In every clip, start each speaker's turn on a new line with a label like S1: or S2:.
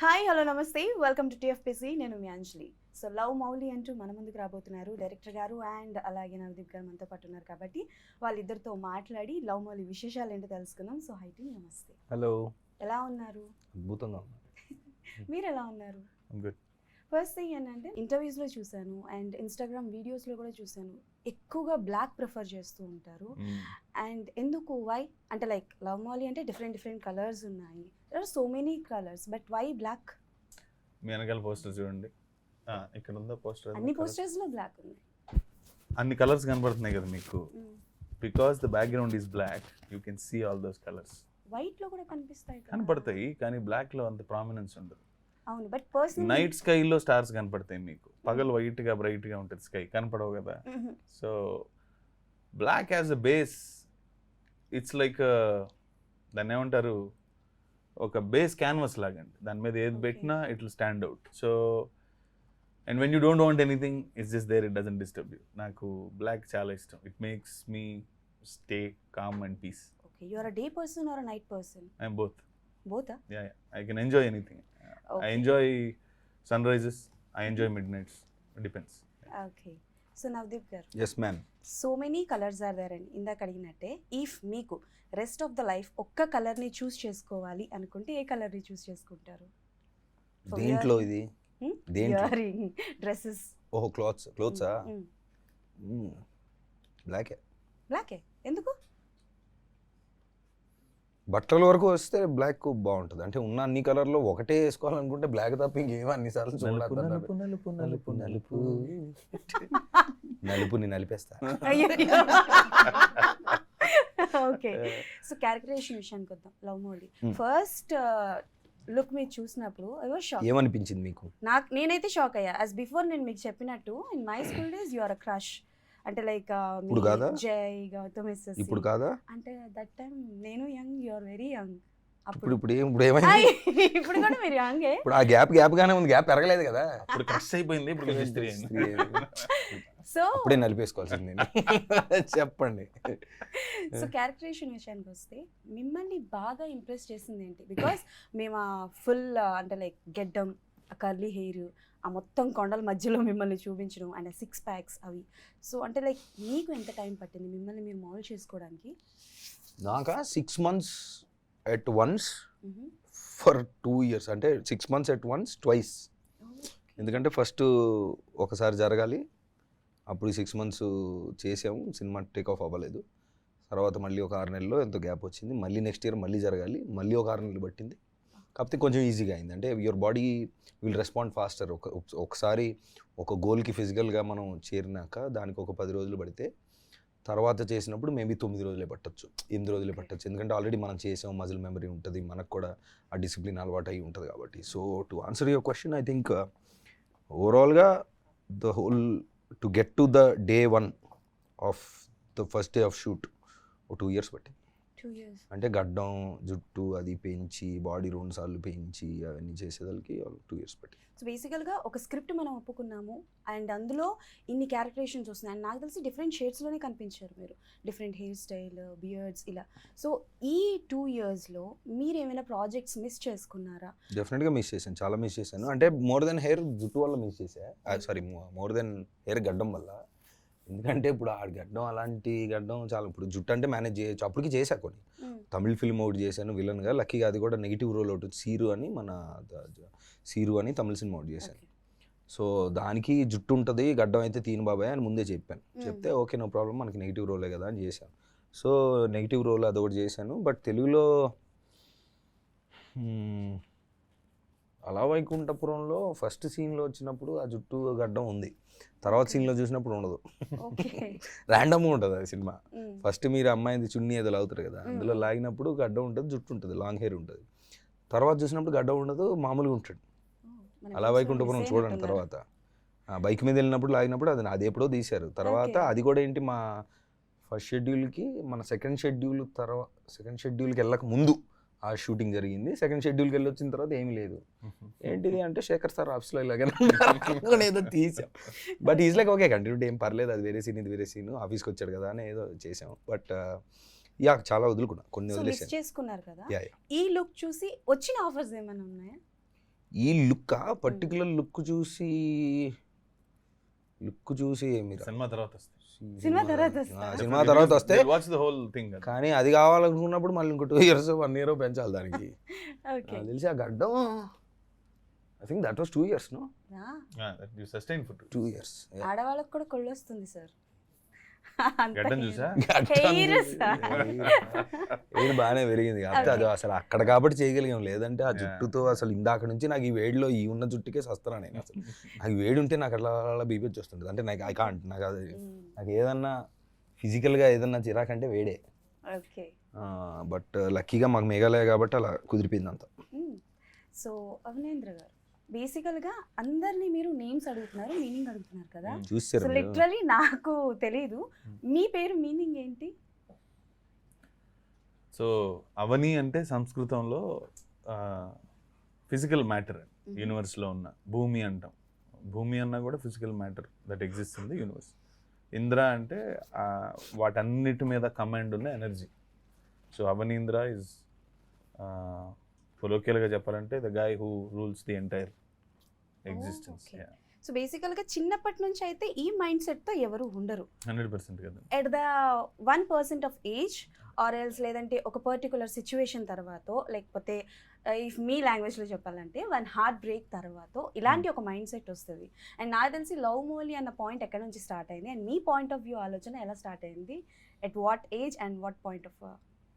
S1: Hi hello నమస్తే welcome to TFPC. నేను మీ అంజలి. So love Mouli అంటూ మన ముందుకు రాబోతున్నారు డైరెక్టర్ గారు అండ్ అలాగే నవదీప్ గారు మనతో పాటు ఉన్నారు కాబట్టి వాళ్ళిద్దరితో మాట్లాడి లవ్ మౌలి విశేషాలు ఏంటో తెలుసుకుందాం. సో హై టీమ్ నమస్తే.
S2: హలో.
S1: ఎలా ఉన్నారు?
S2: అద్భుతంగా ఉన్నారు.
S1: మీరు ఎలా ఉన్నారు?
S2: గుడ్.
S1: ఫస్ట్ థింగ్ ఏంటంటే ఇంటర్వ్యూస్లో చూశాను అండ్ ఇన్స్టాగ్రామ్ వీడియోస్లో కూడా చూశాను, ఎక్కువగా బ్లాక్ ప్రిఫర్ చేస్తూ ఉంటారు. అండ్ ఎందుకు వై అంటే లైక్ లవ్ మౌలి అంటే డిఫరెంట్ కలర్స్ ఉన్నాయి, there are so many colours, but why black?
S2: మీ వెనకాల పోస్టర్ చూడండి. ఇక్కడ ఉందా పోస్టర్?
S1: అన్ని పోస్టర్స్లో బ్లాక్ ఉన్నాయి.
S2: అన్ని కలర్స్ కనబడుతున్నాయి కదా మీకు. Because the background is black, you can see all those colours.
S1: White లో కూడా కనిపిస్తాయి కదా?
S2: కనపడతాయి కానీ బ్లాక్ లో అంత ప్రామినెన్స్ ఉండదు.
S1: అవును, బట్ పర్సనల్
S2: నైట్ స్కైలో స్టార్స్ కనపడతాయి మీకు, పగలు వైట్ గా బ్రైట్ గా ఉంటుంది స్కై, కనపడవు కదా. So black as a base, it's like దాన్ని ఏమంటారు, ఒక బేస్ క్యాన్వాస్ లాగండి, దాని మీద ఏది పెట్టినా it will stand out. So and when you don't want anything, it's just there, it doesn't disturb you. నాకు బ్లాక్ చాలా ఇష్టం. It makes me stay calm and peace.
S1: Okay, you are a day person or a night person?
S2: I am both.
S1: Both?
S2: Yeah, I can enjoy anything. I enjoy sunrises, I enjoy midnights, it depends.
S1: Okay, so Navdeep garu,
S3: yes ma'am,
S1: so many colors are there and ఇందాక అడిగినట్టే if మీకు rest of the life ఒక్క colour ని చూస్ చేసుకోవాలి అనుకుంటే ఏ colour ని చూస్ చేసుకుంటారు?
S3: దేంట్లో ఇది? దేంట్లో?
S1: Earring, dresses.
S3: ఓహో, క్లోత్సా? బ్లాకే.
S1: బ్లాకే ఎందుకు?
S3: బట్టల వరకు వస్తే బ్లాక్ బాగుంటుంది. అంటే ఉన్న అన్ని కలర్లో ఒకటే వేసుకోవాలనుకుంటే బ్లాక్ తప్ప ఇంకేమో అన్నిసార్లు నలుపుని నలిపేస్తా.
S1: ఓకే, సో క్యారెక్టరైజేషన్ విషయానికి వద్దాం. లవ్ మౌలి ఫస్ట్ లుక్ మీరు చూసినప్పుడు
S3: ఏమనిపించింది మీకు?
S1: నేనైతే షాక్ అయ్యా. యాజ్ బిఫోర్ నేను మీకు చెప్పినట్టు in my school days you are a crush. అంటే లైక్ జై గౌతమ్ ఎస్ఎస్సి
S3: ఇప్పుడు కాదా?
S1: అంటే దట్ టైం నేను young, you are very young.
S3: ఇప్పుడు ఏమైంది?
S1: ఇప్పుడు కూడా మీరు యంగే.
S3: ఇప్పుడు ఆ గ్యాప్ గానే ఉంది, గ్యాప్ పెరగలేదు కదా.
S2: ఇప్పుడు క్రష్ అయిపోయింది, ఇప్పుడు
S1: సో
S3: అప్పుడే నలిపేసుకోవాల్సింది. చెప్పండి.
S1: సో క్యారెక్టరైజేషన్ విషయానికి వస్తే మిమ్మల్ని బాగా ఇంప్రెస్ చేసింది ఏంటి? బికాస్ మేము ఫుల్ అంటే లైక్ గెడ్డం, కర్లీ హెయిర్, ఆ మొత్తం కొండల మధ్యలో మిమ్మల్ని చూపించడం అండ్ 6 packs అవి. సో అంటే లైక్ మీకు ఎంత టైం పట్టింది మిమ్మల్ని మీరు మౌల్డ్ చేసుకోవడానికి?
S3: నాకా 6 months at once for 2 years. అంటే 6 months at once twice. ఎందుకంటే ఫస్ట్ ఒకసారి జరగాలి, అప్పుడు 6 months చేసాము, సినిమా టేక్ ఆఫ్ అవ్వలేదు. తర్వాత మళ్ళీ ఒక 6 నెలల్లో ఎంతో గ్యాప్ వచ్చింది, మళ్ళీ నెక్స్ట్ ఇయర్ మళ్ళీ జరగాలి, మళ్ళీ ఒక 6 నెలలు పట్టింది. కాకపోతే కొంచెం ఈజీగా అయింది. అంటే your body will respond faster. ఒకసారి ఒక గోల్కి ఫిజికల్గా మనం చేరినాక దానికి ఒక 10 రోజులు పడితే, తర్వాత చేసినప్పుడు మేబీ 9 రోజులే పట్టచ్చు, 8 రోజులే పట్టచ్చు. ఎందుకంటే ఆల్రెడీ మనం చేసాం, మజిల్ మెమరీ ఉంటుంది, మనకు కూడా ఆ డిసిప్లిన్ అలవాటు అయి ఉంటుంది కాబట్టి. So to answer your question, I think ఓవరాల్గా the whole to get to the day 1 of the first day of shoot 2 years పట్టింది.
S1: 2 years
S3: అంటే గడ్డం, జుట్టు అది పెంచి, బాడీ 2 సార్లు పెంచి అవన్నీ చేసేదానికి 2 years పట్టింది.
S1: సో బేసికల్గా ఒక స్క్రిప్ట్ మనం ఒప్పుకున్నాము అండ్ అందులో ఇన్ని క్యారెక్టరైజేషన్స్ వస్తున్నాయి అండ్ నాకు తెలిసి డిఫరెంట్ షేడ్స్లోనే కనిపించారు మీరు, డిఫరెంట్ హెయిర్ స్టైల్, బియర్డ్స్ ఇలా. సో ఈ 2 yearsలో మీరు ఏమైనా ప్రాజెక్ట్స్ మిస్ చేసుకున్నారా?
S3: డెఫినెట్గా మిస్ చేశాను, చాలా మిస్ చేశాను. అంటే మోర్ దెన్ హెయిర్ జుట్టు వల్ల మిస్ చేశా, సారీ మోర్ దెన్ హెయిర్ గడ్డం వల్ల. ఎందుకంటే ఇప్పుడు ఆ గడ్డం, అలాంటి గడ్డం చాలా, ఇప్పుడు జుట్టు అంటే మేనేజ్ చేయొచ్చు, అప్పటికి చేశా కొన్ని. తమిళ్ ఫిల్మ్ ఒకటి చేశాను విలన్గా, లక్కీగా అది కూడా నెగిటివ్ రోల్ ఒకటి, సీరు అని తమిళ సినిమా ఒకటి చేశాను. సో దానికి జుట్టు ఉంటుంది, గడ్డం అయితే తీను బాబాయ్ అని ముందే చెప్పాను. చెప్తే ఓకే నో ప్రాబ్లం, మనకి నెగిటివ్ రోలే కదా అని చేశాను. సో నెగిటివ్ రోల్ అదొకటి చేశాను. బట్ తెలుగులో అలా వైకుంఠపురంలో ఫస్ట్ సీన్లో వచ్చినప్పుడు ఆ జుట్టు గడ్డం ఉంది, తర్వాత సీన్లో చూసినప్పుడు ఉండదు. ర్యాండమ్గా ఉంటుంది అది సినిమా. ఫస్ట్ మీరు అమ్మాయిది చున్నీ ఏదో లాగుతారు కదా, అందులో లాగినప్పుడు గడ్డం ఉంటుంది, జుట్టు ఉంటుంది, లాంగ్ హెయిర్ ఉంటుంది. తర్వాత చూసినప్పుడు గడ్డం ఉండదు, మామూలుగా ఉంటాడు. అలా వైకుంఠపురం చూడండి. తర్వాత బైక్ మీద వెళ్ళినప్పుడు లాగినప్పుడు అది ఎప్పుడో తీశారు. తర్వాత అది కూడా ఏంటి, మా ఫస్ట్ షెడ్యూల్కి మన సెకండ్ షెడ్యూల్కి వెళ్ళక ముందు ఆ షూటింగ్ జరిగింది. సెకండ్ షెడ్యూల్కి వెళ్ళి వచ్చిన తర్వాత ఏమీ లేదు. ఏంటిది అంటే శేఖర్ సార్ ఆఫీస్లో ఇలాగే ఏదో తీసాం. But is like okay continuity ఏం పర్లేదు, అది వేరే సీన్ ఇది వేరే సీన్, ఆఫీస్కి వచ్చాడు కదా అని ఏదో చేసాం. బట్ యా చాలా వదులుకున్నా, కొన్ని వదిలేసాను.
S1: చేసుకున్నారు కదా. ఈ లుక్ చూసి వచ్చిన ఆఫర్స్ ఏమైనా ఉన్నాయా?
S3: ఈ లుక్ పర్టికులర్ లుక్ చూసి మీరు
S2: సినిమా తర్వాత వస్తుంది.
S1: సినిమా తర్వాత వస్తా.
S3: సినిమా తర్వాత వస్తే
S2: వాచ్ ద హోల్ థింగ్.
S3: కానీ అది కావాలనుకున్నప్పుడు మళ్ళీ ఇంకో 2 years 1 year పెంచాలి దానికి.
S1: ఓకే
S3: నాకు తెలిసి ఆ గడ్డం I think that was 2 years, no?
S2: You sustain for
S3: 2 years.
S1: ఆడవాళ్ళకి కూడా కొళ్ళు వస్తుంది సార్.
S2: గడ్డం చూసా?
S3: వేడి బాగానే పెరిగింది అంతే. అది అసలు అక్కడ కాబట్టి చేయగలిగాం, లేదంటే ఆ జుట్టుతో అసలు ఇందాక నుంచి నాకు ఈ వేడిలో ఈ ఉన్న జుట్టుకే సస్తాను నేను. అసలు నాకు వేడి ఉంటే నాకు అట్లా బీపీ వచ్చేస్తుంటుంది. అంటే నాకు ఐ కాంట్, నాకు అది నాకు ఏదన్నా ఫిజికల్గా ఏదన్నా చిరాకంటే వేడే.
S1: ఓకే.
S3: బట్ లక్కీగా మాకు మేఘాలయ కాబట్టి అలా కుదిరిపోయింది అంతా.
S1: సో అవనేంద్ర గారు, బేసికల్గా అందరినీ మీరు నేమ్స్ అడుగుతున్నారు, మీనింగ్ అడుగుతున్నారు కదా. సో
S3: చూసారు
S1: లిటరలీ నాకు తెలీదు మీ పేరు మీనింగ్ ఏంటి?
S2: సో అవని అంటే సంస్కృతంలో ఫిజికల్ మ్యాటర్, యూనివర్స్లో ఉన్న భూమి అంటాం. భూమి అన్నా కూడా physical matter that exist in the universe. Indra అంటే వాటన్నిటి మీద కమాండ్ ఉన్న ఎనర్జీ. సో అవనీంద్ర ఇస్ కొలోకియల్గా చెప్పాలంటే the guy who rules the entire existence.
S1: So బేసికల్గా చిన్నప్పటి నుంచి అయితే ఈ మైండ్ సెట్తో ఎవరు ఉండరు
S2: 100% కదా.
S1: At the 1% of age or else లేదంటే ఒక పర్టికులర్ సిచ్యువేషన్ తర్వాత, లేకపోతే ఇఫ్ మీ లాంగ్వేజ్లో చెప్పాలంటే 1 హార్ట్ బ్రేక్ తర్వాత ఇలాంటి ఒక మైండ్ సెట్ వస్తుంది. అండ్ నాకు తెలిసి లవ్ మోలీ అన్న పాయింట్ ఎక్కడ నుంచి స్టార్ట్ అయింది, అండ్ మీ పాయింట్ ఆఫ్ వ్యూ ఆలోచన ఎలా స్టార్ట్ అయింది, at what age and what point of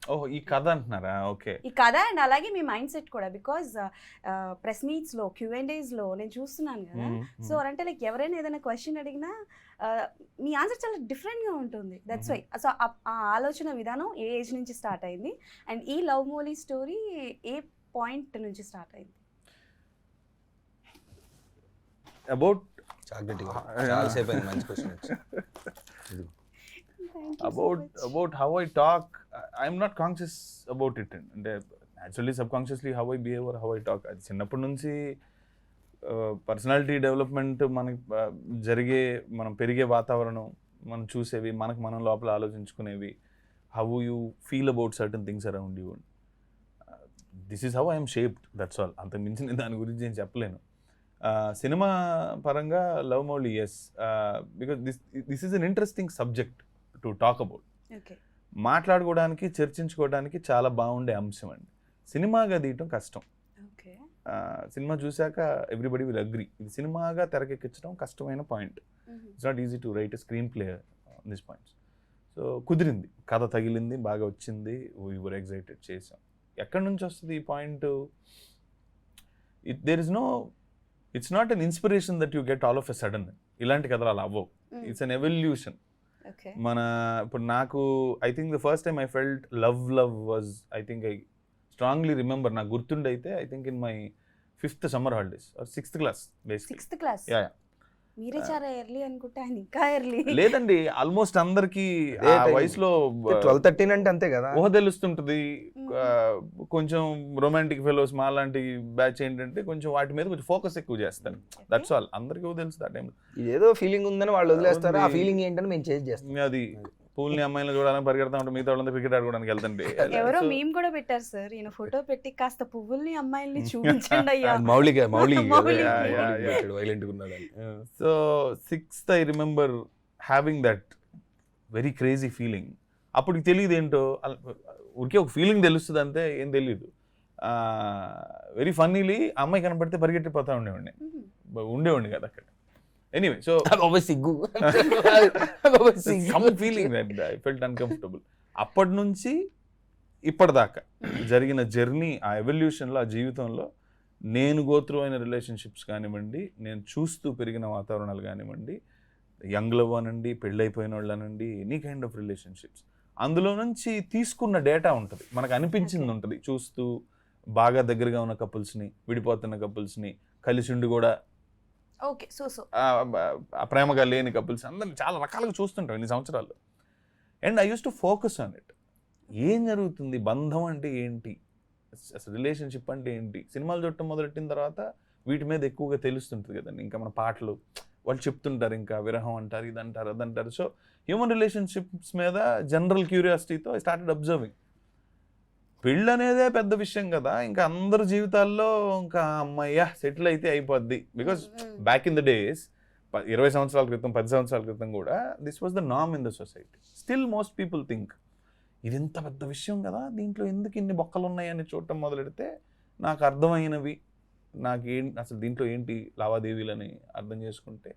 S2: oh, ఈ కథ అంటున్నారా? ఓకే.
S1: ఈ కథ అండ్ అలాగే మీ మైండ్ సెట్ కూడా, బికాజ్ ప్రెస్ మీట్స్లో Q&Aస్లో నేను చూస్తున్నాను కదా. సో అంటే లైక్ ఎవరైనా ఏదైనా క్వశ్చన్ అడిగినా మీ ఆన్సర్ చాలా డిఫరెంట్గా ఉంటుంది. That's why. సో ఆ ఆలోచన విధానం ఏ ఏజ్ నుంచి స్టార్ట్ అయింది, అండ్ ఈ లవ్ మోలీ స్టోరీ ఏ పాయింట్ నుంచి స్టార్ట్ అయింది?
S2: అబౌట్
S3: చాలాసేపు అయింది మంచి క్వశ్చన్ వచ్చి.
S2: about how I talk, I'm not conscious about it. అంటే naturally subconsciously how I behave or how I talk, అది చిన్నప్పటి నుంచి పర్సనాలిటీ డెవలప్మెంట్ మనకి జరిగే, మనం పెరిగే వాతావరణం, మనం చూసేవి, మనం లోపల ఆలోచించుకునేవి, how you feel about certain things around you. This is how I am shaped, that's all. అంత మించి నేను దాని గురించి నేను చెప్పలేను. సినిమా పరంగా love Mouli, yes, because this is an interesting subject to talk about. మాట్లాడుకోవడానికి, చర్చించుకోవడానికి చాలా బాగుండే అంశం అండి. సినిమాగా తీయటం కష్టం. సినిమా చూశాక ఎవ్రీబడి విల్ అగ్రీ, ఇది సినిమాగా తెరకెక్కించడం కష్టమైన point. It's not easy to right a screen play on this points. So కుదిరింది, కథ తగిలింది, బాగా వచ్చింది, వీ వర్ ఎక్సైటెడ్, చేసాం. ఎక్కడి నుంచి వస్తుంది ఈ point? It's not an inspiration that you get all of a sudden. ఇలాంటి కథలు అలా అవ్వవు. It's an evolution. మన ఇప్పుడు నాకు I think the first time I felt love was, I think I strongly remember, నాకు గుర్తుండైతే I think in my 5th summer holidays or 6th class basically.
S1: 6th class?
S2: Yeah.
S1: మీరే చాలా early అనుకుంటా, ఆయన ఇంకా ఎర్లీ.
S2: లేదండి, ఆల్మోస్ట్ అందరికి ఆ వయసులో
S3: 12-13 అంటే అంతే కదా,
S2: ఊహ తెలుస్తుంటది. కొంచెం రొమాంటిక్ ఫెలోస్ మా లాంటి బ్యాచ్ ఏంటంటే కొంచెం వాటి మీద కొంచెం ఫోకస్ ఎక్కువ చేస్తాను. That's all. అందరికీ ఊహ తెలుస్తుంది ఆ టైంలో.
S3: ఏదో ఫీలింగ్ ఉందని వాళ్ళు వదిలేస్తారు. ఆ ఫీలింగ్ ఏంటని మేము చేంజ్ చేస్తాం.
S2: అది పూల్ని అమ్మాయిలు చూడాలని పరిగెడతా ఉంటే మిగతా వాళ్ళంతా క్రికెట్ ఆడుకోవడానికి వెళ్తండి.
S1: ఎవరో మేము కూడా పెట్టారు సార్, ఈయన ఫోటో పెట్టి కాస్త పువ్వుల్ని అమ్మాయిల్ని చూపించండి అయ్యా.
S3: Mouli
S2: so 6th I remember having that very crazy feeling. అప్పుడు తెలియదు ఏంటో, ఊరికే ఒక ఫీలింగ్ తెలుస్తుంది అంతే, ఏం తెలియదు. వెరీ ఫన్నీలీ అమ్మాయి కనపడితే పరిగెట్టిపోతా ఉండేవాడిని కదా అక్కడ. Anyway, so
S3: సిగ్గు
S2: some feeling that I felt uncomfortable. అప్పటి నుంచి ఇప్పటిదాకా జరిగిన జర్నీ, ఆ ఎవల్యూషన్లో, ఆ జీవితంలో నేను గోత్రూ అయిన రిలేషన్షిప్స్ కానివ్వండి, నేను చూస్తూ పెరిగిన వాతావరణాలు కానివ్వండి, యంగ్ లవ్ అనండి, పెళ్ళైపోయిన వాళ్ళు అనండి, ఎనీ కైండ్ ఆఫ్ రిలేషన్షిప్స్, అందులో నుంచి తీసుకున్న డేటా ఉంటుంది, మనకు అనిపించింది ఉంటుంది. చూస్తూ బాగా దగ్గరగా ఉన్న కపుల్స్ని, విడిపోతున్న కపుల్స్ని, కలిసి ఉండి కూడా
S1: ఓకే సో
S2: ప్రేమగా లేని కపుల్స్ అందరిని చాలా రకాలుగా చూస్తుంటాం ఇన్ని సంవత్సరాలు. And I use to focus on it. ఏం జరుగుతుంది, బంధం అంటే ఏంటి, అసలు రిలేషన్షిప్ అంటే ఏంటి, సినిమాలు చూడటం మొదలెట్టిన తర్వాత వీటి మీద ఎక్కువగా తెలుస్తుంటుంది కదండి. ఇంకా మన పాటలు వాళ్ళు చెప్తుంటారు, ఇంకా విరహం అంటారు, ఇదంటారు, అదంటారు. సో హ్యూమన్ రిలేషన్షిప్స్ మీద జనరల్ క్యూరియాసిటీతో ఐ స్టార్టెడ్ అబ్జర్వింగ్. పెళ్ళి అనేదే పెద్ద విషయం కదా, ఇంకా అందరి జీవితాల్లో ఇంకా అమ్మయ్య సెటిల్ అయితే అయిపోద్ది. Because back in the days 20 సంవత్సరాల క్రితం 10 సంవత్సరాల క్రితం కూడా this was the norm in the society. Still most people think ఇది ఇంత పెద్ద విషయం కదా, దీంట్లో ఎందుకు ఇన్ని బొక్కలు ఉన్నాయని చూడటం మొదలెడితే నాకు అర్థమైనవి, అసలు దీంట్లో ఏంటి లావాదేవీలని అర్థం చేసుకుంటే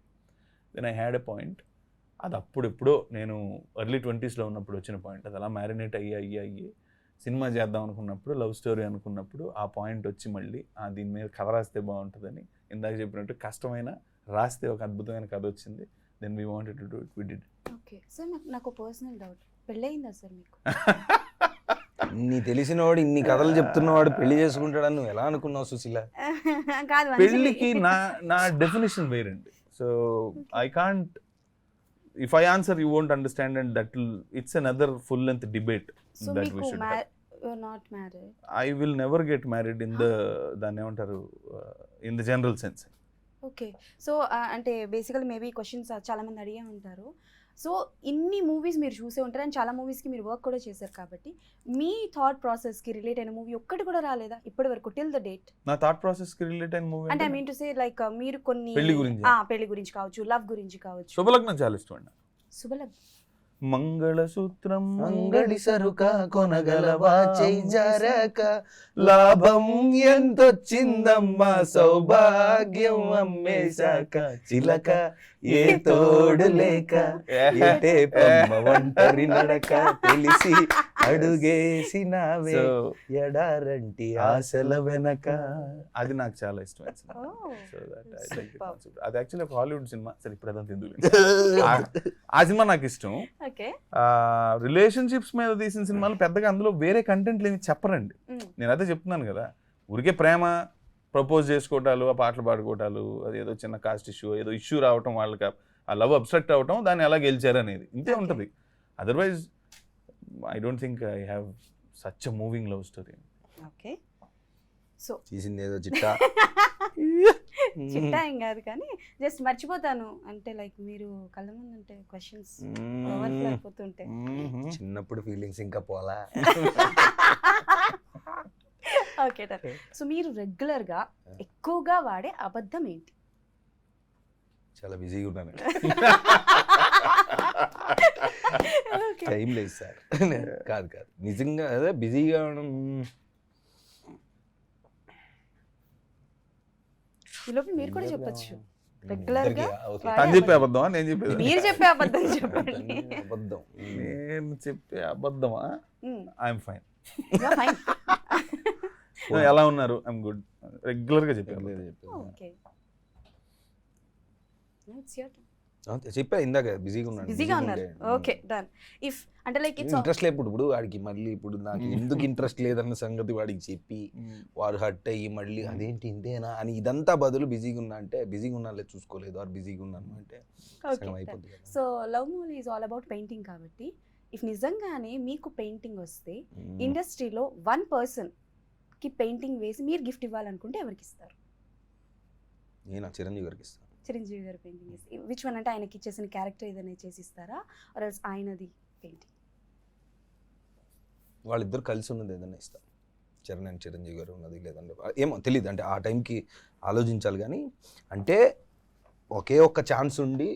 S2: then I had a point. అది అప్పుడెప్పుడో నేను ఎర్లీ 20sలో ఉన్నప్పుడు వచ్చిన పాయింట్. అది అలా మ్యారినేట్ అయ్యి సినిమా చేద్దాం అనుకున్నప్పుడు, లవ్ స్టోరీ అనుకున్నప్పుడు ఆ పాయింట్ వచ్చి మళ్ళీ దీని మీద కథ రాస్తే బాగుంటుందని, ఇందాక చెప్పినట్టు కష్టమైన రాస్తే ఒక అద్భుతమైన కథ వచ్చింది. Then we wanted to do it, we did.
S1: Okay sir, నాకు పర్సనల్ డౌట్, పెళ్ళయిందా సార్ మీకు?
S3: నీ తెలిసినవాడు ఇన్ని కథలు చెప్తున్నవాడు పెళ్లి చేసుకుంటాడని నువ్వు ఎలా అనుకున్నావు సుశీల?
S1: కాదు,
S2: పెళ్ళికి నా డెఫినేషన్ వేరండి. So I can't, if I answer you won't understand, and that it's another full length debate that we should have.
S1: You're not married?
S2: I will never get married in the దాన్ని ఏమంటారు, in the general sense.
S1: Okay, so అంటే బేసికల్ maybe questions చాలా మంది అడిగే ఉంటారు. So ఇన్ని movies మీరు చూసే ఉంటారు, అండ్ చాలా మూవీస్కి మీరు వర్క్ కూడా చేశారు కాబట్టి మీ థాట్ ప్రాసెస్కి రిలేట్ అయిన మూవీ ఒక్కటి కూడా రాలేదా ఇప్పటి వరకు టిల్ ద డేట్?
S2: నా థాట్ ప్రాసెస్కి రిలేట్ అయిన మూవీ
S1: అంటే I mean to say like మీరు కొన్ని పెళ్లి గురించి కావచ్చు, లవ్ గురించి కావచ్చు.
S2: శుభలగ్నం చాలా ఇష్టం అండి.
S1: శుభలగ్నం.
S2: మంగళసూత్రం
S3: మంగళి సరుక కొనగలవా చేజారక, లాభం ఎంతొచ్చిందమ్మా సౌభాగ్యం అమ్మేశాక, చిలక ఏ తోడు లేక ఏటే పమ్మ ఒంటరి నడక, తెలిసి అడుగేసినావే ఎడారంటి ఆశల వెనక.
S2: అది నాకు చాలా ఇష్టం. అది యాక్చువల్లీ ఒక హాలీవుడ్ సినిమా. సరే ఇప్పుడు అదంతా ఎందుకు, ఆ సినిమా నాకు ఇష్టం. రిలేషన్షిప్స్ మీద తీసిన సినిమాలు పెద్దగా అందులో వేరే కంటెంట్లు ఏమి చెప్పరండి. నేను అదే చెప్తున్నాను కదా, ఊరికే ప్రేమ, ప్రపోజ్ చేసుకోవటాలు, ఆ పాటలు పాడుకోవటాలు, అది ఏదో చిన్న కాస్ట్ ఇష్యూ, ఏదో ఇష్యూ రావటం, వాళ్ళకి ఆ లవ్ అబ్స్ట్రక్ట్ అవటం, దాన్ని ఎలా గెలిచారు అనేది ఇంతే ఉంటుంది. Otherwise I don't think I have such a moving love story.
S1: Okay, so
S3: తీసింది ఏదో చిట్టా
S1: చిట్టా ఏం కాదు కానీ జస్ట్ మర్చిపోతాను అంటే లైక్ మీరు కళ్ళ ముందు ఉంటే క్వశ్చన్స్ ఓవర్ఫ్లో అయిపోతుంటే
S3: చిన్నప్పుడు ఫీలింగ్స్ ఇంకా పోలా.
S1: ఓకే, సో మీరు రెగ్యులర్గా ఎక్కువగా వాడే అబద్ధం ఏంటి?
S3: చాలా బిజీగా ఉన్నాను, టైం లేదు సార్. కాదు నిజంగా అదే బిజీగా ఉండడం.
S1: ఈలోపు మీరు కూడా చెప్పచ్చు రెగ్యులర్గా.
S2: చెప్పే అబద్ధమా నేను చెప్పేది?
S1: మీరు చెప్పే అబద్ధం చెప్పండి.
S3: అబద్ధం
S2: నేను చెప్పే అబద్ధమా? I'm fine. ఎలా ఉన్నారు? I'm good. రెగ్యులర్ గా చెప్పాను.
S3: చెప్పా ఇందాక బిజీగా
S1: ఉన్నారు. Okay, done. ఇఫ్ అంటే లైక్ ఇట్స్
S3: ఇంట్రెస్ట్ లేదు ఇప్పుడు వాడికి, మళ్ళీ ఇప్పుడు నాకు ఎందుకు ఇంట్రెస్ట్ లేదన్న సంగతి వాడికి చెప్పి వాడు హర్ట్ అయ్యి మళ్ళీ అదేంటి ఇంతేనా అని ఇదంతా బదులు బిజీగా ఉన్నా అంటే, బిజీగా ఉన్నా లేదు చూసుకోలేదు, వాడు బిజీగా ఉన్నాను అంటే అయిపోతుంది.
S1: So love movie is all about painting కాబట్టి ఇఫ్ నిజంగానే మీకు పెయింటింగ్ వస్తే ఇండస్ట్రీలో 1 person కి పెయింటింగ్ వేసి మీరు గిఫ్ట్ ఇవ్వాలనుకుంటే ఎవరికి ఇస్తారు?
S3: నేను చిరంజీవి గారికి ఇస్తాను.
S1: చిరంజీవి గారు పెయింటింగ్ వేసి విచ్ వన్, అంటే ఆయనకి ఇచ్చేసిన క్యారెక్టర్ ఏదైనా చేసి ఇస్తారా, ఆర్ ఎల్స్ ఆయనది పెయింటింగ్?
S3: వాళ్ళిద్దరు కలిసి ఉన్నది ఏదైనా ఇస్తాను. చరణ్ అండ్ చిరంజీవి గారు ఉన్నది, లేదంటే ఏమో తెలియదు, అంటే ఆ టైంకి ఆలోచించాలి. కానీ అంటే ఒకే ఒక్క ఛాన్స్ ఉండి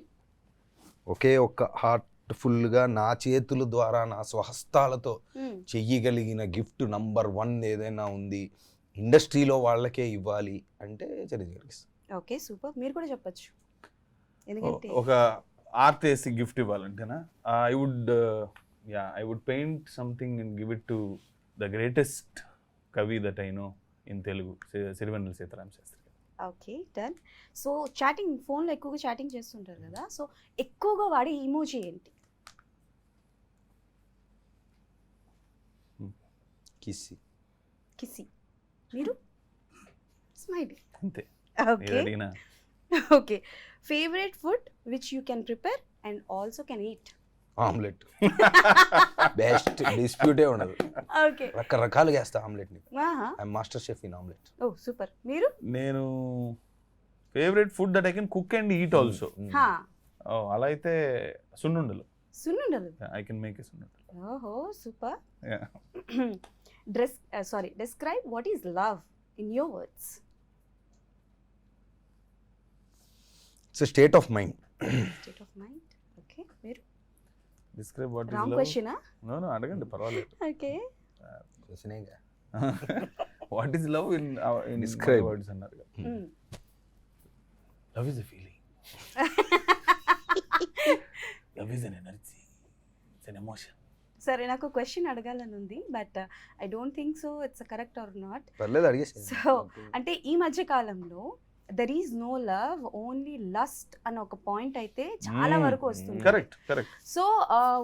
S3: ఒకే ఒక్క హార్ట్ఫుల్గా నా చేతుల ద్వారా నా స్వహస్తాలతో చెయ్యగలిగిన గిఫ్ట్ నంబర్ 1 ఏదైనా ఉంది ఇండస్ట్రీలో వాళ్ళకే ఇవ్వాలి అంటే చిరంజీవి గారికి ఇస్తాను.
S1: Okay, super. మీరు కూడా చెప్పచ్చు. ఎందుకంటే
S2: ఒక ఆర్ట్ వేసి గిఫ్ట్ ఇవ్వాలంటేనా, I would paint something and give it to the greatest kavi that I know in Telugu, Sirivennela Seetharama Sastry.
S1: Okay, done. So chatting, ఫోన్లో ఎక్కువగా చాటింగ్ చేస్తుంటారు కదా, సో ఎక్కువగా వాడే ఇమోజీ ఏంటి? కిసి. మీరు? స్మైలీ.
S2: అంతే.
S1: Okay, favourite food which you can prepare and also can eat?
S3: Omelette. Best, డిస్ప్యూటే ఉండదు.
S1: ఓకే,
S3: రకరకాలుగా వేస్తా ఆమ్లెట్ ని. I master chef in omelette.
S1: Oh super. మీరు?
S2: నేను favourite food that I can cook and eat also. అలా అయితే సున్నుండలు.
S1: సున్నుండలు?
S2: ఐ కెన్ మేక్ ఎ సున్నుండలు.
S1: ఓహో, super. describe what is love in your words.
S3: It's state of mind.
S1: State of mind. Okay, మీరు
S2: describe what is
S1: wrong
S2: love.
S1: question ah?
S2: No అడగండి పర్వాలేదు.
S1: Okay.
S2: What is love in
S3: Describe.
S2: Words అన్నారు కదా.
S1: Mm.
S2: Love is a feeling, love is an energy, it's an emotion.
S1: సరే నాకు question అడగాలని ఉంది but I don't think so it's correct or not.
S3: పర్లేదు అడిగేసి.
S1: సో అంటే ఈ మధ్య కాలంలో there is no love, only lust అన్న ఒక పాయింట్ అయితే చాలా వరకు వస్తుంది.
S2: కరెక్ట్.
S1: సో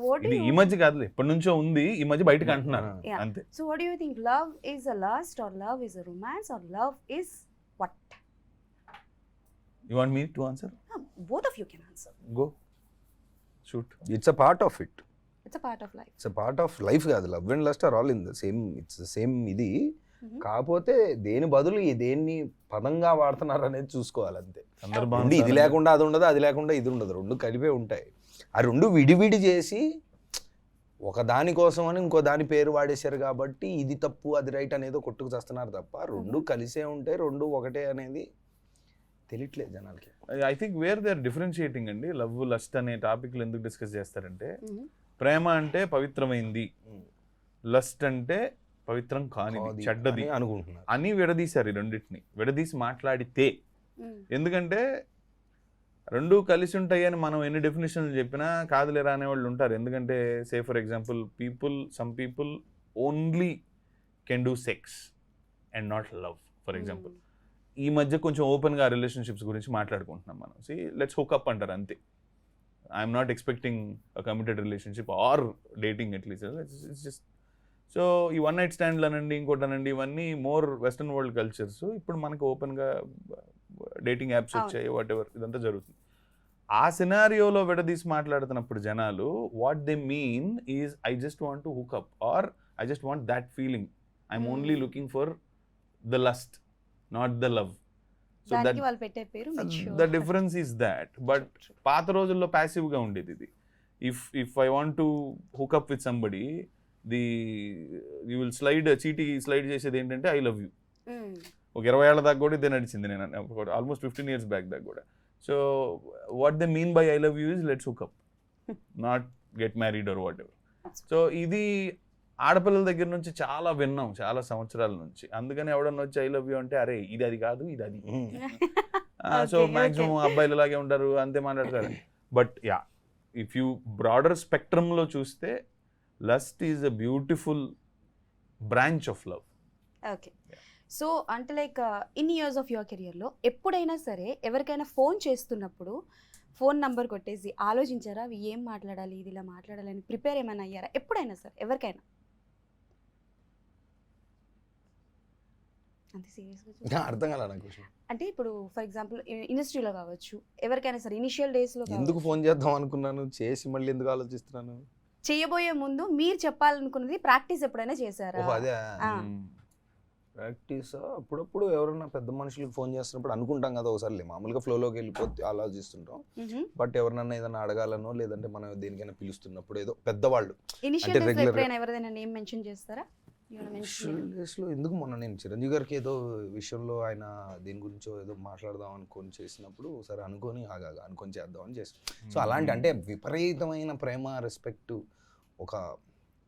S1: వాట్
S2: ఇది ఈ మధ్య కాదులే, ఎప్పటి నుంచో ఉంది, ఈ మధ్య బయటకు అంటున్నారు
S1: Yeah.
S2: అంతే.
S1: So what do you think, love is a lust or love is a romance or love is what?
S2: You want me to answer?
S1: Both of you can answer.
S2: Go shoot.
S3: It's a part of it.
S1: It's a part of life.
S3: It's a part of life కాదు. Love and lust are all in the same, it's same ఇది. కాకపోతే దేని బదులు దేన్ని పదంగా వాడుతున్నారు అనేది చూసుకోవాలి అంతే. రెండు ఇది లేకుండా అది ఉండదు, అది లేకుండా ఇది ఉండదు, రెండు కలిపే ఉంటాయి. ఆ రెండు విడివిడి చేసి ఒక దానికోసం అని ఇంకో దాని పేరు వాడేశారు కాబట్టి ఇది తప్పు అది రైట్ అనేది కొట్టుకు చేస్తున్నారు తప్ప రెండు కలిసే ఉంటాయి, రెండు ఒకటే అనేది తెలియట్లేదు జనాలకి.
S2: I think where they are differentiating అండి. లవ్ లస్ట్ అనే టాపిక్లు ఎందుకు డిస్కస్ చేస్తారంటే, ప్రేమ అంటే పవిత్రమైంది, లస్ట్ అంటే పవిత్రం కానిది, చెడ్డది
S3: అనుకుంటున్నారు
S2: అని విడదీశారు. ఈ రెండింటిని విడదీసి మాట్లాడితే, ఎందుకంటే రెండు కలిసి ఉంటాయి అని మనం ఎన్ని డెఫినేషన్లు చెప్పినా కాదులేరా అనేవాళ్ళు ఉంటారు. ఎందుకంటే say for example some people only can do sex and not love for example. ఈ మధ్య కొంచెం ఓపెన్గా రిలేషన్షిప్స్ గురించి మాట్లాడుకుంటున్నాం మనం. సి లెట్స్ హుక్అప్ అంటారు అంతే. I'm not expecting a committed relationship or dating at least. It's just so ఈ వన్ నైట్ స్టాండ్లు అనండి, ఇంకోటి అనండి, ఇవన్నీ మోర్ వెస్టర్న్ వరల్డ్ కల్చర్స్. ఇప్పుడు మనకు ఓపెన్గా డేటింగ్ యాప్స్ వచ్చాయి, వాట్ ఎవర్, ఇదంతా జరుగుతుంది. ఆ సినారియోలో విడదీసి మాట్లాడుతున్నప్పుడు జనాలు what they mean is I just want to hook up or I just want that feeling, I'm only looking for the lust, not the love. So that
S1: వాళ్ళు పెట్టే పేరు
S2: the difference is that. But పాత రోజుల్లో ప్యాసివ్గా ఉండేది ఇది. If I want to hook up with somebody, you will చీటీ slide చేసేది ఏంటంటే ఐ లవ్ యూ. ఒక 20 ఏళ్ళ దాకా కూడా ఇదే నడిచింది. నేను ఆల్మోస్ట్ 15 years బ్యాక్ దాకా కూడా. So what they mean by I love you is let's hook up, not get married or what ever. So ఇది ఆడపిల్లల దగ్గర నుంచి చాలా విన్నాం చాలా సంవత్సరాల నుంచి. అందుకని ఎవడన్నా వచ్చి ఐ లవ్ యూ అంటే అరే ఇది అది కాదు ఇది అది. సో మ్యాక్సిమం అబ్బాయిలు ఇలాగే ఉంటారు, అంతే మాట్లాడతారు. But yeah, if you broader స్పెక్ట్రమ్లో చూస్తే lust is a beautiful branch of love.
S1: Okay. So అంటే like in years of your కెరియర్లో ఎప్పుడైనా సరే ఎవరికైనా ఫోన్ చేస్తున్నప్పుడు ఫోన్ నంబర్ కొట్టేసి ఆలోచించారా అవి ఏం మాట్లాడాలి, ఇది ఇలా మాట్లాడాలి అని ప్రిపేర్ ఏమైనా అయ్యారా ఎప్పుడైనా సరే ఎవరికైనా? అంతే సీరియస్గా
S3: అర్థం కాలే నాకు.
S1: అంటే ఇప్పుడు ఫర్ ఎగ్జాంపుల్ ఇండస్ట్రీలో కావచ్చు, ఎవరికైనా సరే ఇనిషియల్ డేస్లో
S3: ఎందుకు ఫోన్ చేద్దాం అనుకున్నాను, చేసి మళ్ళీ ఎందుకు ఆలోచిస్తున్నాను?
S1: చేయబోయే ముందు మీరు చెప్పాలనుకున్నది ప్రాక్టీస్ ఎప్పుడైనా చేశారా?
S3: అదే ప్రాక్టీస్. అప్పుడప్పుడు ఎవరైనా పెద్ద మనుషులకు ఫోన్ చేస్తున్నప్పుడు అనుకుంటాం కదా ఒకసారి, మామూలుగా ఫ్లోలోకి వెళ్ళిపోతే ఆలోచిస్తుంటాం. బట్ ఎవరినన్నా ఏదైనా అడగాలనో లేదంటే మనం దేనికైనా పిలుస్తున్నప్పుడు ఏదో పెద్దవాళ్ళు
S1: ఇనిషియల్ డేస్ లో ఎప్పుడైనా ఎవరైనా నేమ్ మెన్షన్ చేస్తారా?
S3: డేస్లో ఎందుకు మొన్న నేను చిరంజీవి గారికి ఏదో విషయంలో ఆయన దీని గురించో ఏదో మాట్లాడదాం అనుకొని చేసినప్పుడు ఒకసారి అనుకొని అనుకొని చేద్దామని చేస్తాం. సో అలాంటి అంటే విపరీతమైన ప్రేమ రెస్పెక్ట్ ఒక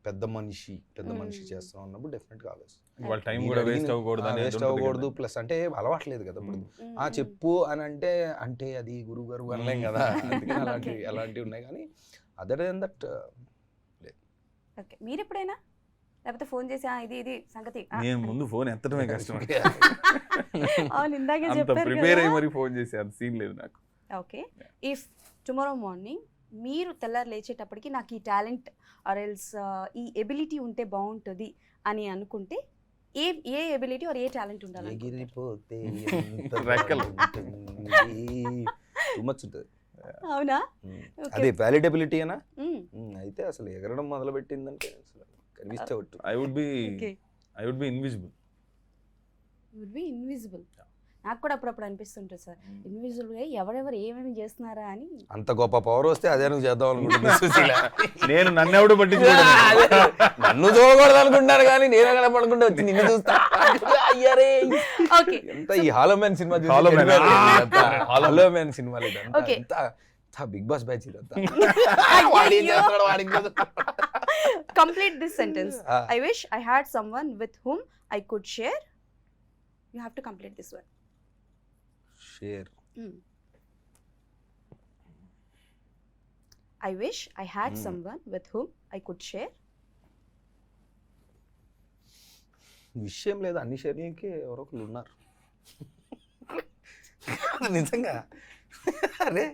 S3: పెద్ద మనిషి చేస్తాం అన్నప్పుడు డెఫినెట్గా వేస్ట్ అవ్వకూడదు. ప్లస్ అంటే అలవాట్లేదు కదా ఇప్పుడు. చెప్పు అని అంటే అది గురువు గారు అనలేం కదా, అందుకని అలాంటివి ఉన్నాయి. కానీ అదర్ దెన్ దట్ లేదు.
S1: ఓకే, మీరు ఎప్పుడైనా లేకపోతే ఫోన్ చేసి ఇది సంగతి
S2: ముందు ఫోన్ ఎత్తడమే కష్టం.
S1: అవును, ఇందాకే
S2: అంత
S1: చెప్పారు
S2: ప్రిపేర్ అయ్యి మరి ఫోన్ చేసి అంత సీన్ లేదు నాకు.
S1: ఓకే, ఇఫ్ టుమారో మార్నింగ్ మీరు తెల్లారు లేచేటప్పటికి నాకు ఈ టాలెంట్ ఆర్ ఎల్స్ ఈ ఎబిలిటీ ఉంటే బాగుంటుంది అని అనుకుంటే ఏ ఎబిలిటీ ఆర్ ఏ టాలెంట్ ఉండాలి? అవునా?
S3: అదే వ్యాలిడబిలిటీ అనా? అయితే అసలు ఎగరడం మొదలు పెట్టిందంటే I would be invisible.
S1: You would be invisible. నాకు కూడా అప్పుడప్పుడు అనిపిస్తుంటుంది సార్, ఇండివిజువల్గా ఎవరెవరు ఏమేమి చేస్తున్నారా అని.
S3: అంత గొప్ప పవర్ వస్తే అదే నువ్వు చేద్దాం అనుకుంటున్నా సుశీల.
S2: నేను నన్నెవడు పట్టించుకోవడం
S3: నన్ను చూడకూడదు అనుకుంటారు కానీ నేను ఎక్కడ పడుకుంటే వచ్చి నిన్ను చూస్తా. అయ్యరే
S1: ఓకే,
S3: ఎంత ఈ hollow man cinema
S2: Hollow Man.
S3: Hollow man సినిమాలు
S1: Okay.
S3: బిగ్ బాస్ బ్యాచ్ ఇదంతా.
S1: Complete this sentence. I wish I had someone with whom I could share. You have to complete this one.
S3: Share.
S1: I wish I had someone with whom I could share.
S3: విషయం లేదు, అన్ని షేర్లకి ఎవరో ఒకరు ఉన్నారు. నిజంగా అరే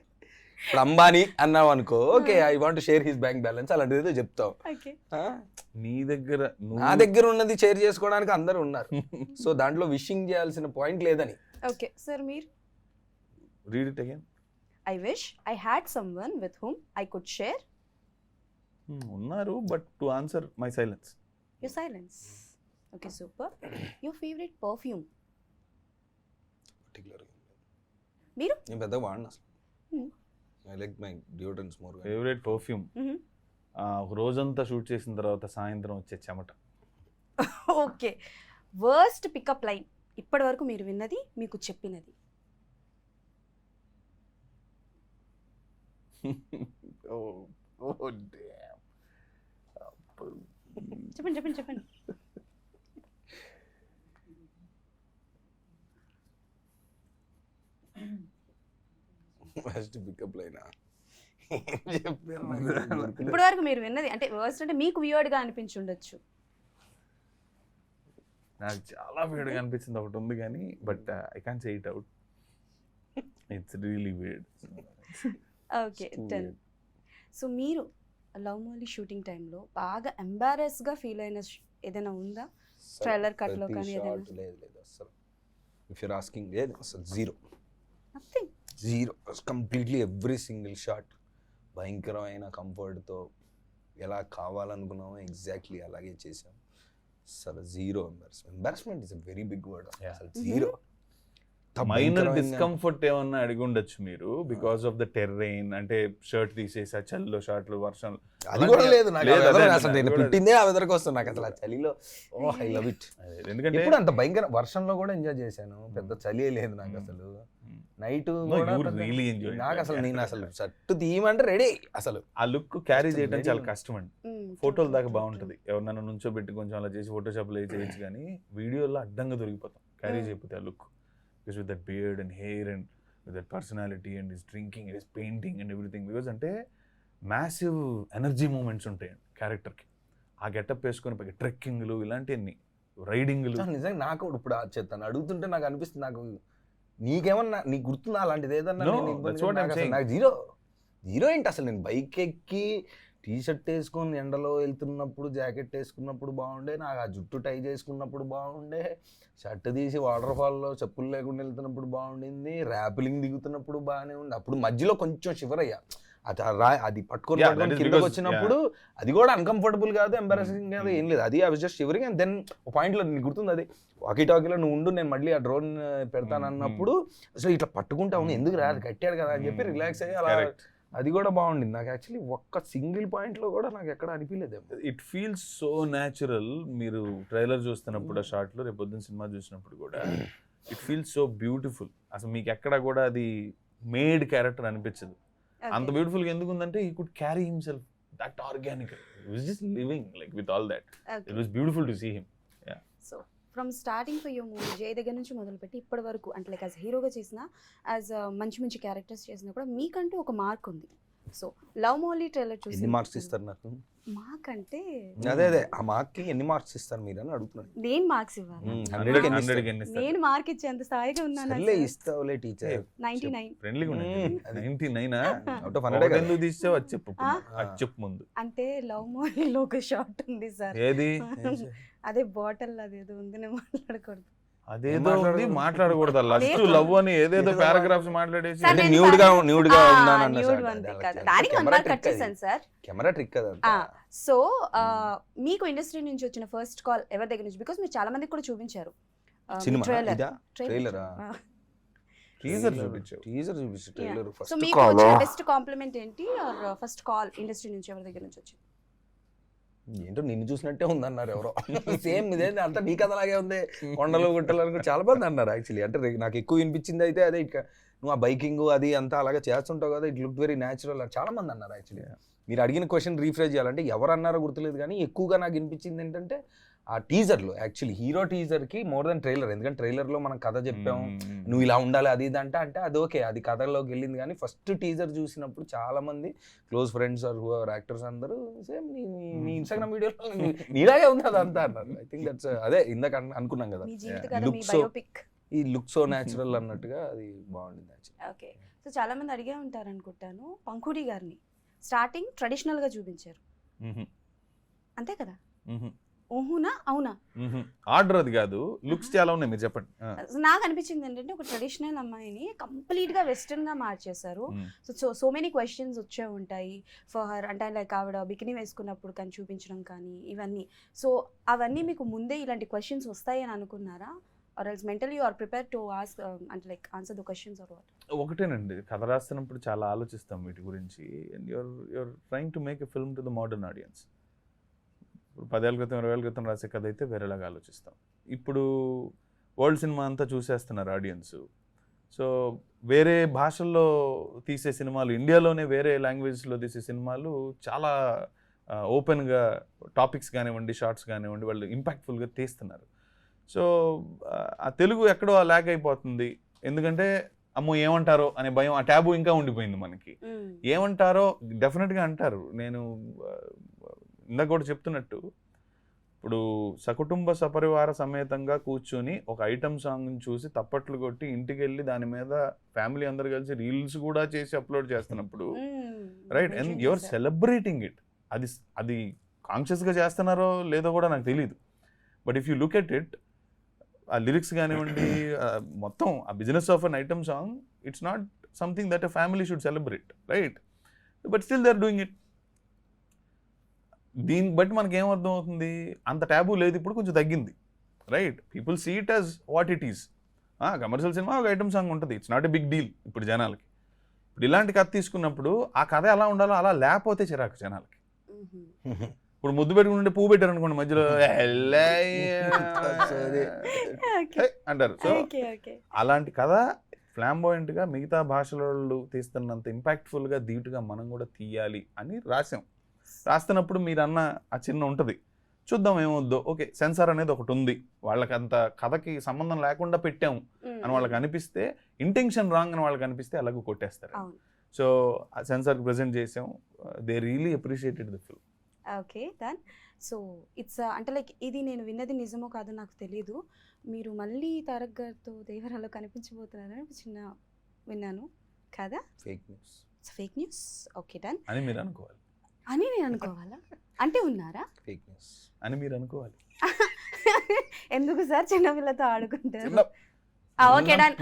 S3: ఇప్పుడు అంబానీ అన్నావు అనుకో, okay I want share his bank balance అలాంటిది ఏదో చెప్తావు.
S1: Okay.
S2: నీ దగ్గర
S3: నా దగ్గర ఉన్నది షేర్ చేసుకోవడానికి అందరూ ఉన్నారు. సో దాంట్లో విషింగ్ చేయాల్సిన పాయింట్ లేదని.
S1: Okay, sir, మీరు.
S2: Read it again.
S1: I wish I had someone with whom I could share
S2: ఉన్నారు, but to answer my silence.
S1: your silence. Okay, super. Your favorite perfume. మీరు?
S3: నేను పెద్దగా వాడిన అసలు.
S1: Hmm.
S3: I like my deodorants more.
S2: Favourite perfume
S1: Mhm.
S2: రోజంతా shoot చేసిన తర్వాత సాయంత్రం వచ్చే చెమట.
S1: ఓకే, వర్స్ట్ పికప్ లైన్ ఇప్పటి వరకు మీరు విన్నది, మీకు చెప్పినది. చెప్పండి చెప్పండి చెప్పండి.
S3: ఫస్ట్ పికప్ లైనా
S1: ఇప్పటి వరకు మీరు విన్నది, అంటే వర్స్ట్ అంటే మీకు వియర్డ్ గా అనిపించి ఉండొచ్చు.
S2: నాకు చాలా వేడిగా అనిపించింది ఒకటి ఉంది కానీ, but I can't say it out. It's really weird.
S1: Okay, done. So మీరు లవ్ మోలీ షూటింగ్ టైంలో బాగా ఎంబారెస్గా ఫీల్ అయిన ఏదైనా ఉందా? ట్రైలర్ కట్లో కానీ ఏదైనా?
S3: లేదు అసలు. ఇఫ్ యూర్ ఆస్కింగ్, లేదు అసలు zero.
S1: Nothing.
S3: Zero completely. Every single shot భయంకరమైన కంఫర్ట్తో ఎలా కావాలనుకున్నామో ఎగ్జాక్ట్లీ అలాగే చేసాం. అసలు zero embarrassment is a very big word. అసలు జీరో.
S2: మైనర్ డిస్కంఫర్ట్ ఏమన్నా అడిగి ఉండొచ్చు మీరు, బికాస్ ఆఫ్ ద టెర్రైన్. అంటే షర్ట్ తీసేసా, చలిలో షార్ట్లు, వర్షం.
S3: అది కూడా లేదు నాకు. అసలు నేను పుట్టిందే ఆ వెదర్ కోసం. నాకు అసలు ఆ చలిలో ఐ లవ్ ఇట్.
S2: ఎందుకంటే
S3: ఇప్పుడు అంత భయంకర వర్షంలో కూడా ఎంజాయ్ చేశాను. పెద్ద చలి లేదు నాకు అసలు. నైట్ నాకు అసలు నేను అసలు షర్ట్ తీయమంటే రెడీ. అసలు
S2: ఆ లుక్ క్యారీ చేయడం చాలా కష్టం అండి. ఫోటోల దాకా బాగుంటది, ఎవరినైనా నుంచోబెట్టి కొంచెం అలా చేసి ఫోటోషాప్లో చేయొచ్చు, కానీ వీడియోలో అడ్డంగా దొరికిపోతాం క్యారీ చేయకపోతే ఆ look. Because with that beard and hair and with that personality and his drinking and his painting and everything, because అంటే మ్యాసివ్ ఎనర్జీ మూమెంట్స్ ఉంటాయి క్యారెక్టర్కి. ఆ గెటప్ వేసుకొని పైకి ట్రెక్కింగ్లు ఇలాంటివన్నీ, రైడింగ్లు.
S3: నిజంగా నాకు ఇప్పుడు చెప్తాను అడుగుతుంటే నాకు అనిపిస్తుంది, నాకు నీకేమన్నా నీకు గుర్తుందా అలాంటిది ఏదన్నా? నాకు జీరో ఏంటి అసలు. నేను బైక్ ఎక్కి టీ షర్ట్ వేసుకొని ఎండలో వెళ్తున్నప్పుడు, జాకెట్ వేసుకున్నప్పుడు బాగుండే, నాకు ఆ జుట్టు టై చేసుకున్నప్పుడు బాగుండే, షర్ట్ తీసి వాటర్ ఫాల్లో చెప్పులు లేకుండా వెళ్తున్నప్పుడు బాగుండింది, ర్యాపిలింగ్ దిగుతున్నప్పుడు బాగానే ఉంది. అప్పుడు మధ్యలో కొంచెం షివర్ అయ్యా. అది పట్టుకొని కిందకి వచ్చినప్పుడు అది కూడా అన్కంఫర్టబుల్ కాదు, ఎంబారసింగ్ కాదు, ఏం లేదు. అది I was just shivering. And then ఒక పాయింట్లో నీకు గుర్తుంది, అది వాకీ టాకీలో నువ్వు ఉండు, నేను మళ్ళీ ఆ డ్రోన్ పెడతాను అన్నప్పుడు అసలు ఇట్లా పట్టుకుంటావు, ఎందుకు రాదు కట్టాడు కదా అని చెప్పి రిలాక్స్ అయ్యి అలా. అది కూడా బాగుండింది. నాకు యాక్చువల్లీ ఒక్క సింగిల్ పాయింట్లో కూడా నాకు ఎక్కడ అనిపించలేదు.
S2: It feels so natural. మీరు ట్రైలర్ చూస్తున్నప్పుడు ఆ షార్ట్లో, రేపు పొద్దున్న సినిమా చూసినప్పుడు కూడా ఇట్ ఫీల్స్ సో బ్యూటిఫుల్. అసలు మీకు ఎక్కడ కూడా అది మేడ్ క్యారెక్టర్ అనిపించదు. అంత బ్యూటిఫుల్గా ఎందుకు ఉందంటే he could carry himself that organically. He was just living like with all that. It was beautiful to see him. Yeah.
S1: So from starting for your movie, జై దగ్గర నుంచి మొదలుపెట్టి ఇప్పటి వరకు, అంటే లైక్ యాజ్ హీరోగా చేసిన, యాజ్ మంచి మంచి క్యారెక్టర్స్ చేసినా కూడా మీకంటూ ఒక మార్క్ ఉంది. సో లవ్ మోలీ ట్రైలర్ చూసి
S3: ఎన్ని మార్క్స్ ఇస్తారు నాకు?
S1: మాకంటే
S3: అదే ఆ మార్క్కి ఎన్ని మార్క్స్ ఇస్తారు మీరు అని అడుగుతున్నాను.
S1: నేను మార్క్స్ ఇవ్వాలి?
S2: 100
S1: నేను మార్క్ ఇచ్చేంత స్థాయిగా ఉన్నాను.
S3: ఇస్తావులే టీచర్.
S1: 99.
S2: ఫ్రెండ్లీగా ఉన్నాను. 99
S3: అవుట్ ఆఫ్ 100
S2: ఎందుకు తీసావు అది చెప్పు. అది చెప్పు ముందు.
S1: అంటే లవ్ మోలీలో ఒక షాట్ ఉంది సార్.
S2: ఏది?
S1: అదే బాటిల్ అదేదో ఉంది, నేను మాట్లాడకూడదు.
S2: అదేదో ఉంది మాట్లాడకూడదు. లాస్ట్ లవ్ అని ఏదేదో పారాగ్రాఫ్స్ మాట్లాడేసి
S3: న్యూడ్ గా ఉన్నాను.
S1: దానికి 1 మార్క్ కట్ చేశాను సార్.
S3: కెమెరా ట్రిక్ కదా.
S1: సో మీకు ఇండస్ట్రీ నుంచి వచ్చిన ఫస్ట్ కాల్ ఎవరి దగ్గర నుంచి? బికాస్ మీరు చాలా మందికి కూడా చూపించారు
S3: సినిమా
S1: ట్రైలర్.
S3: ట్రైలరా?
S2: టీజర్ చూపించావు.
S3: టీజర్ చూపించు, ట్రైలర్
S1: సో
S3: ఫస్ట్
S1: మీకు
S3: కాల్.
S1: వచ్చిన బెస్ట్ కాంప్లిమెంట్ ఏంటి ఆర్ ఫస్ట్ కాల్ ఇండస్ట్రీ నుంచి ఎవరి దగ్గర నుంచి వచ్చింది?
S3: ఏంటో నిన్ను చూసినట్టే ఉందన్నారు ఎవరో. సేమ్ ఇదేంటి అంతా నీ కథలాగే ఉంది, కొండలు గుట్టలు అని కూడా చాలా మంది అన్నారు యాక్చువల్లీ. అంటే నాకు ఎక్కువ వినిపించింది అయితే అదే, ఇక నువ్వు ఆ బైకింగ్ అది అంతా అలాగే చేస్తుంటావు కదా, ఇట్ లుక్ వెరీ న్యాచురల్ అని చాలా మంది అన్నారు యాక్చువల్లీ. మీరు అడిగిన క్వశ్చన్ రీఫ్రెష్ చేయాలంటే ఎవరు అన్నారో గుర్తులేదు, కానీ ఎక్కువగా నాకు వినిపించింది ఏంటంటే ఆ టీజర్లో, యాక్చువల్లీ హీరో టీజర్కి మోర్ దెన్ ట్రైలర్. ఎందుకంటే ట్రైలర్లో మనం కథ చెప్పాము, నువ్వు ఇలా ఉండాలి అది ఇది అంటే అది ఓకే, అది కథలోకి వెళ్ళింది. కానీ ఫస్ట్ టీజర్ చూసినప్పుడు చాలా మంది క్లోజ్ ఫ్రెండ్స్ ఆర్ యాక్టర్స్ అందరూ సేమ్ నీ ఇన్స్టాగ్రామ్ వీడియోలో నీలాగే ఉంది అదంతా అన్నారు. ఐ థింక్ దట్స్ అదే ఇందాక అనుకున్నాం కదా,
S1: మీ జీవిత కథ, మీ
S3: Looks so-
S1: బయోపిక్.
S3: ఈ లుక్ సో న్యాచురల్ అన్నట్టుగా అది బాగుండింది యాక్చువల్లీ.
S1: ఓకే, సో చాలా మంది అడిగే ఉంటారు అనుకుంటాను, పంకుడి గారిని స్టార్టింగ్ ట్రెడిషనల్ గా చూపించారు అంతే కదా? ఊహునా అవునా?
S2: ఆర్డర్ అది కాదు, లుక్స్ చాలా ఉన్నాయి, మీరు చెప్పండి.
S1: నాకు అనిపించింది ఏంటంటే ఒక ట్రెడిషనల్ అమ్మాయిని కంప్లీట్ గా వెస్టర్న్ గా మార్చేశారు. సో మెనీ క్వశ్చన్స్ వచ్చే ఉంటాయి ఫర్ హర్, అంటే లైక్ ఆవిడ బికినీ వేసుకున్నప్పుడు కానీ చూపించడం కానీ ఇవన్నీ. సో అవన్నీ మీకు ముందే ఇలాంటి క్వశ్చన్స్ వస్తాయి అని అనుకున్నారా, or else mentally you are prepared to ask అంటే like answer the questions or what?
S2: ఒకటేనండి, కథ రాస్తున్నప్పుడు చాలా ఆలోచిస్తాం వీటి గురించి. And you're trying to make a film to the modern audience. ఇప్పుడు 10 ఏళ్ళ క్రితం 20 ఏళ్ళ క్రితం రాసే కథ అయితే వేరేలాగా ఆలోచిస్తాం. ఇప్పుడు వరల్డ్ సినిమా అంతా చూసేస్తున్నారు ఆడియన్స్. సో వేరే భాషల్లో తీసే సినిమాలు, ఇండియాలోనే వేరే లాంగ్వేజ్లో తీసే సినిమాలు చాలా ఓపెన్గా టాపిక్స్ కానివ్వండి, షార్ట్స్ కానివ్వండి, వాళ్ళు ఇంపాక్ట్ఫుల్గా తీస్తున్నారు. సో ఆ తెలుగు ఎక్కడో ల్యాగ్ అయిపోతుంది. ఎందుకంటే అమ్మో ఏమంటారో అనే భయం, ఆ ట్యాబు ఇంకా ఉండిపోయింది మనకి. ఏమంటారో డెఫినెట్గా అంటారు. నేను ఇందాక కూడా చెప్తున్నట్టు, ఇప్పుడు సకుటుంబ సపరివార సమేతంగా కూర్చొని ఒక ఐటమ్ సాంగ్ని చూసి తప్పట్లు కొట్టి ఇంటికి వెళ్ళి దాని మీద ఫ్యామిలీ అందరు కలిసి రీల్స్ కూడా చేసి అప్లోడ్ చేస్తున్నప్పుడు, right, and you're celebrating it. అది కాన్షియస్గా చేస్తున్నారో లేదో కూడా నాకు తెలియదు. But if you look at it, ఆ లిరిక్స్ కానివ్వండి, మొత్తం ఆ business of an item song, it's not something that a family should celebrate, right? But still they are doing it. దీన్ని బట్టి మనకి ఏమర్థం అవుతుంది, అంత ట్యాబు లేదు, ఇప్పుడు కొంచెం తగ్గింది, right? People see it as what it is. Commercial cinema ఒక ఐటమ్ సాంగ్ ఉంటుంది, it's not a big deal ఇప్పుడు జనాలకి. ఇప్పుడు ఇలాంటి కథ తీసుకున్నప్పుడు ఆ కథ ఎలా ఉండాలో అలా లేకపోతే చిరాకు జనాలకి. ఇప్పుడు ముద్దు పెట్టుకుంటే పువ్వు పెట్టారు అనుకోండి మధ్యలో అంటారు. సో అలాంటి కథ ఫ్లాంబోయింట్గా మిగతా భాషలలో తీస్తున్నంత ఇంపాక్ట్ఫుల్గా ధీటుగా మనం కూడా తీయాలి అని రాస్తున్నప్పుడు మీరు అన్న ఆ చిన్న ఉంటుంది, చూద్దాం ఏమొద్దో, ఓకే సెన్సార్ అనేది ఒకటి ఉంది, వాళ్ళకి అంత కథకి సంబంధం లేకుండా పెట్టాము అని వాళ్ళకి అనిపిస్తే, ఇంటెన్షన్ రాంగ్ అని వాళ్ళకి అనిపిస్తే అలాగూ కొట్టేస్తారు. సో ఆ సెన్సార్కి ప్రజెంట్ చేసాం, they really appreciated the film.
S1: Okay done. So it's అంటే లైక్ ఇది నేను విన్నది నిజమో కాదో నాకు తెలియదు, మీరు మళ్ళీ తారక్ గారితో దేవరాలో కనిపించబోతున్నారని చిన్న విన్నాను కదా?
S3: Fake news.
S1: Fake news. Okay done
S2: అని మీరు అనుకోవాలి.
S1: అని నేను అనుకోవాలా? అంటే ఉన్నారా?
S3: ఫేక్ న్యూస్
S2: అని మీరు అనుకోవాలి.
S1: ఎందుకు సార్ చిన్నపిల్లతో ఆడుకుంటారు? Okay done.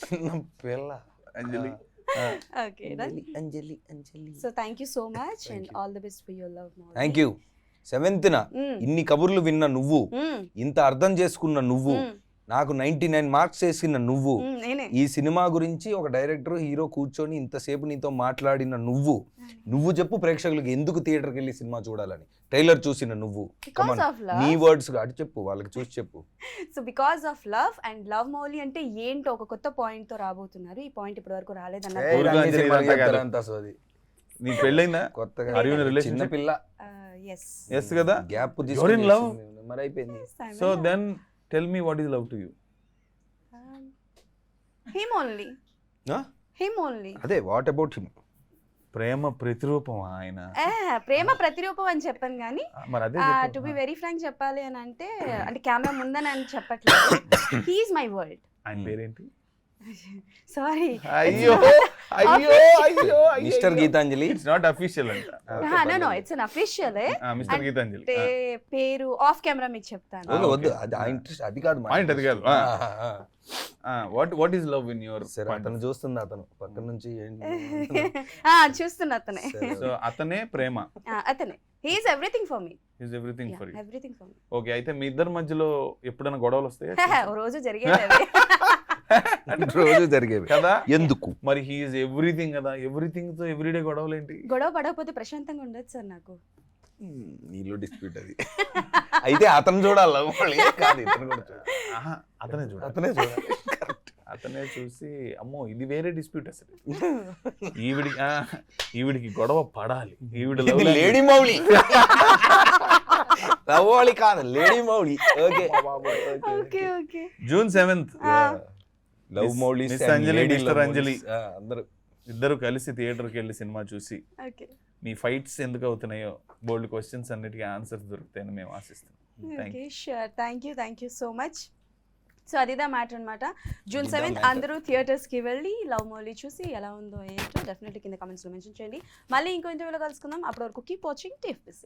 S3: చిన్న పిల్ల
S2: Anjali.
S1: Okay done.
S3: Anjali.
S1: So thank you so much and all the best for your love.
S3: Thank you. 7th ఇన్ని కబుర్లు విన్న నువ్వు, ఇంత అర్థం చేసుకున్న నువ్వు, నాకు 99 మార్క్స్ వేసిన నువ్వు, ఈ సినిమా గురించి ఒక డైరెక్టర్ హీరో కూర్చొని ఇంతసేపు నీతో మాట్లాడిన నువ్వు చెప్పు ప్రేక్షకులకు ఎందుకు థియేటర్కి వెళ్ళి సినిమా చూడాలని. ట్రైలర్ చూసిన నువ్వు, నీ వర్డ్స్ అటు చెప్పు, వాళ్ళకి చూసి చెప్పు.
S1: So because of love and love Mouli అంటే ఏంటో ఒక కొత్త పాయింట్ తో రాబోతున్నారు. ఈ పాయింట్ ఇప్పటి వరకు రాలేదన్నారు.
S2: నీ పెళ్ళైందా కొత్తగా? చిన్న పిల్ల. ఎస్ కదా,
S3: గ్యాప్
S2: తీసుకొని లవ్
S3: మరి అయిపోయింది.
S2: So then tell me what is love to you?
S1: Him only. Him only.
S3: అదే వాట్ అబౌట్ హిమ్?
S2: ప్రేమ ప్రతిరూపం ఆయన.
S1: ప్రేమ ప్రతిరూపం అని చెప్పాను కానీ,
S2: మరి అదే
S1: టు బి వెరీ ఫ్రాంక్ చెప్పాలి అని అంటే కెమెరా ముందని అని చెప్పట్లేదు, హీ ఈజ్ మై వరల్డ్.
S2: ఆయన పేరేంటి?
S1: సారీ,
S2: అయ్యో అయ్యో అయ్యో,
S3: mister Geethanjali.
S2: It's not official అంట.
S1: No it's unofficial.
S2: Mister Geethanjali
S1: పేరు ఆఫ్ కెమెరా మీకు చెప్తాను.
S3: వద్దు, అది ఆ ఇంట్రెస్ట్ అది కాదు,
S2: పాయింట్ అది కాదు. What is love in your?
S3: సరే, అతను చూస్తున్నా, అతను పక్కన నుంచి
S1: చూస్తున్నా, అతనే.
S2: సో అతనే ప్రేమ,
S1: అతనే. He is everything for me.
S2: He is everything for you.
S1: Everything for me.
S2: Okay, అయితే మీ ఇద్దరి మధ్యలో ఎప్పుడైనా గొడవలు వస్తాయా?
S1: రోజు జరిగేది.
S3: రోజు జరిగేవి
S2: కదా
S3: ఎందుకు
S2: మరి హీఈస్ ఎవ్రీథింగ్ కదా, ఎవ్రీథింగ్ తో ఎవ్రీడే గొడవలు ఏంటి?
S1: గొడవ పడకపోతే ప్రశాంతంగా ఉండదు సార్ నాకు.
S3: నీళ్ళు డిస్ప్యూట్ అది. అయితే అతను చూడాలి లవ్ మళ్ళీ కాదు, ఇతను కూడా చూడాలి.
S2: ఆహా, అతనే చూడాలి.
S3: అతనే చూడాలి.
S2: అతనే చూసి అమ్మో ఇది వేరే డిస్ప్యూట్ అసలు, ఈవిడికి గొడవ పడాలి, ఈవిడ
S3: ఇది లేడీ మౌలి, లవ్ మౌలి కాదు lady Mouli. Okay
S1: okay okay.
S2: June 7th
S3: love Mouli
S2: miss Anjali, mister Anjali
S3: అందరూ
S2: ఇద్దరు కలిసి థియేటర్కి వెళ్ళి సినిమా చూసి
S1: ఓకే
S2: మీ ఫైట్స్ ఎందుకు అవుతున్నాయో బోల్డ్ క్వశ్చన్స్ అన్నిటికీ ఆన్సర్స్ దొరుకుతాయని మేము ఆశిస్తున్నాం. Thank you.
S1: Okay sure, thank you so much. So అదిదా మ్యాటర్ అనమాట. June 7th
S3: matter.
S1: అందరూ థియేటర్స్కి వెళ్ళి లవ్ మౌలి చూసి ఎలా ఉందో ఏంటో డెఫినెట్లీ కింద కామెంట్స్లో మెన్షన్ చేయండి. మళ్ళీ ఇంకో ఇంటర్వ్యూలో కలుసుకుందాం. అప్పటి వరకు కీప్ వాచింగ్ TFPC.